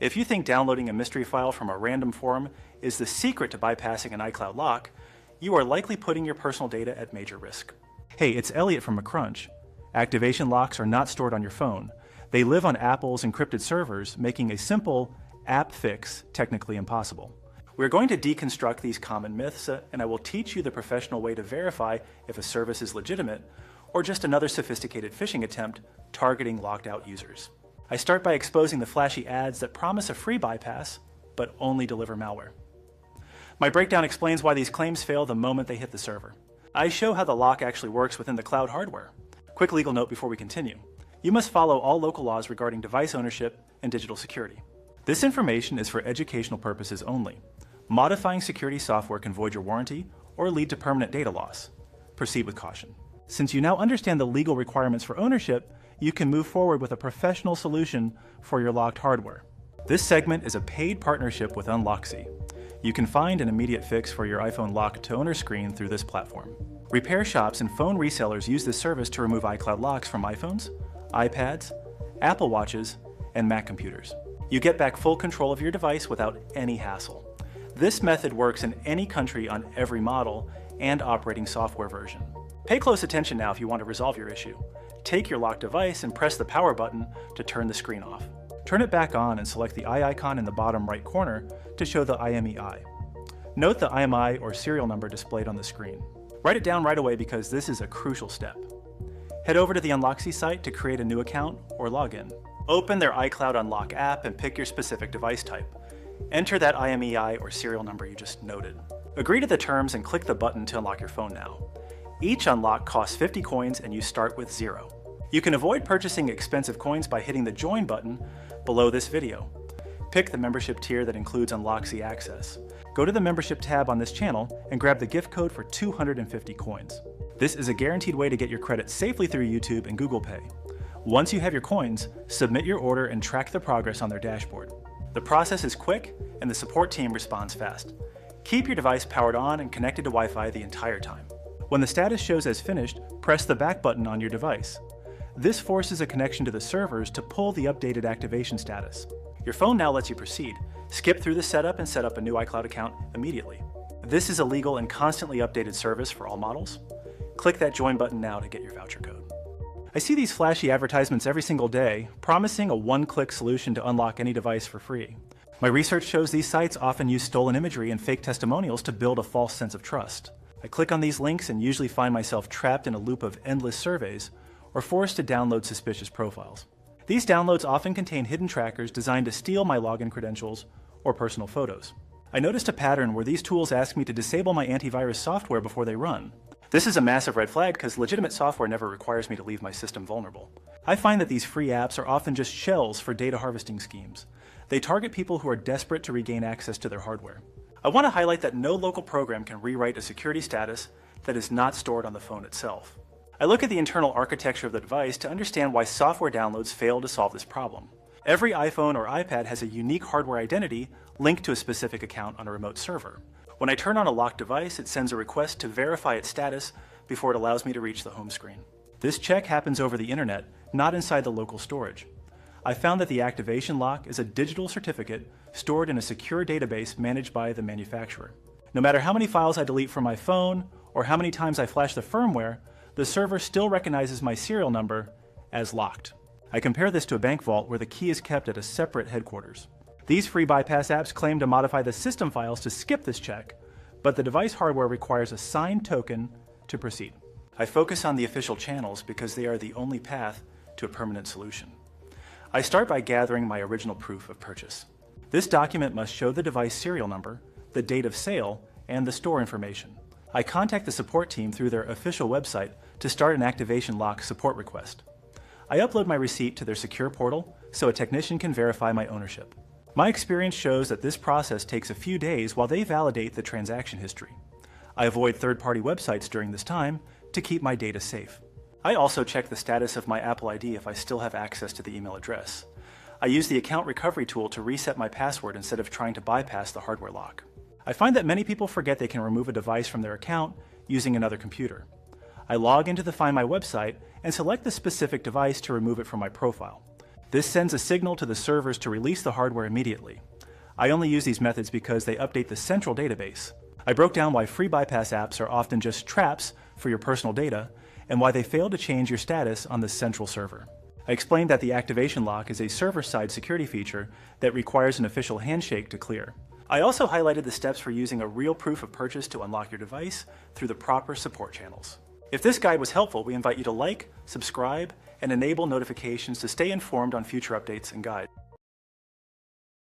If you think downloading a mystery file from a random forum is the secret to bypassing an iCloud lock, you are likely putting your personal data at major risk. Hey, it's Elliot from McCrunch. Activation locks are not stored on your phone. They live on Apple's encrypted servers, making a simple app fix technically impossible. We're going to deconstruct these common myths, and I will teach you the professional way to verify if a service is legitimate or just another sophisticated phishing attempt targeting locked out users. I start by exposing the flashy ads that promise a free bypass, but only deliver malware. My breakdown explains why these claims fail the moment they hit the server. I show how the lock actually works within the cloud hardware. Quick legal note before we continue. You must follow all local laws regarding device ownership and digital security. This information is for educational purposes only. Modifying security software can void your warranty or lead to permanent data loss. Proceed with caution. Since you now understand the legal requirements for ownership, you can move forward with a professional solution for your locked hardware. This segment is a paid partnership with Unlocksy. You can find an immediate fix for your iPhone lock to owner screen through this platform. Repair shops and phone resellers use this service to remove iCloud locks from iPhones, iPads, Apple Watches, and Mac computers. You get back full control of your device without any hassle. This method works in any country on every model and operating software version. Pay close attention now if you want to resolve your issue. Take your locked device and press the power button to turn the screen off. Turn it back on and select the eye icon in the bottom right corner to show the IMEI. Note the IMEI or serial number displayed on the screen. Write it down right away because this is a crucial step. Head over to the Unlocksy site to create a new account or login. Open their iCloud Unlock app and pick your specific device type. Enter that IMEI or serial number you just noted. Agree to the terms and click the button to unlock your phone now. Each unlock costs 50 coins and you start with 0. You can avoid purchasing expensive coins by hitting the join button below this video. Pick the membership tier that includes Unlocksy access. Go to the membership tab on this channel and grab the gift code for 250 coins. This is a guaranteed way to get your credit safely through YouTube and Google Pay. Once you have your coins, submit your order and track the progress on their dashboard. The process is quick and the support team responds fast. Keep your device powered on and connected to Wi-Fi the entire time. When the status shows as finished, press the back button on your device. This forces a connection to the servers to pull the updated activation status. Your phone now lets you proceed. Skip through the setup and set up a new iCloud account immediately. This is a legal and constantly updated service for all models. Click that join button now to get your voucher code. I see these flashy advertisements every single day, promising a one-click solution to unlock any device for free. My research shows these sites often use stolen imagery and fake testimonials to build a false sense of trust. I click on these links and usually find myself trapped in a loop of endless surveys or forced to download suspicious profiles. These downloads often contain hidden trackers designed to steal my login credentials or personal photos. I noticed a pattern where these tools ask me to disable my antivirus software before they run. This is a massive red flag because legitimate software never requires me to leave my system vulnerable. I find that these free apps are often just shells for data harvesting schemes. They target people who are desperate to regain access to their hardware. I want to highlight that no local program can rewrite a security status that is not stored on the phone itself. I look at the internal architecture of the device to understand why software downloads fail to solve this problem. Every iPhone or iPad has a unique hardware identity linked to a specific account on a remote server. When I turn on a locked device, it sends a request to verify its status before it allows me to reach the home screen. This check happens over the internet, not inside the local storage. I found that the activation lock is a digital certificate stored in a secure database managed by the manufacturer. No matter how many files I delete from my phone or how many times I flash the firmware, the server still recognizes my serial number as locked. I compare this to a bank vault where the key is kept at a separate headquarters. These free bypass apps claim to modify the system files to skip this check, but the device hardware requires a signed token to proceed. I focus on the official channels because they are the only path to a permanent solution. I start by gathering my original proof of purchase. This document must show the device serial number, the date of sale, and the store information. I contact the support team through their official website to start an activation lock support request. I upload my receipt to their secure portal so a technician can verify my ownership. My experience shows that this process takes a few days while they validate the transaction history. I avoid third-party websites during this time to keep my data safe. I also check the status of my Apple ID if I still have access to the email address. I use the account recovery tool to reset my password instead of trying to bypass the hardware lock. I find that many people forget they can remove a device from their account using another computer. I log into the Find My website and select the specific device to remove it from my profile. This sends a signal to the servers to release the hardware immediately. I only use these methods because they update the central database. I broke down why free bypass apps are often just traps for your personal data, and why they fail to change your status on the central server. I explained that the activation lock is a server-side security feature that requires an official handshake to clear. I also highlighted the steps for using a real proof of purchase to unlock your device through the proper support channels. If this guide was helpful, we invite you to like, subscribe, and enable notifications to stay informed on future updates and guides.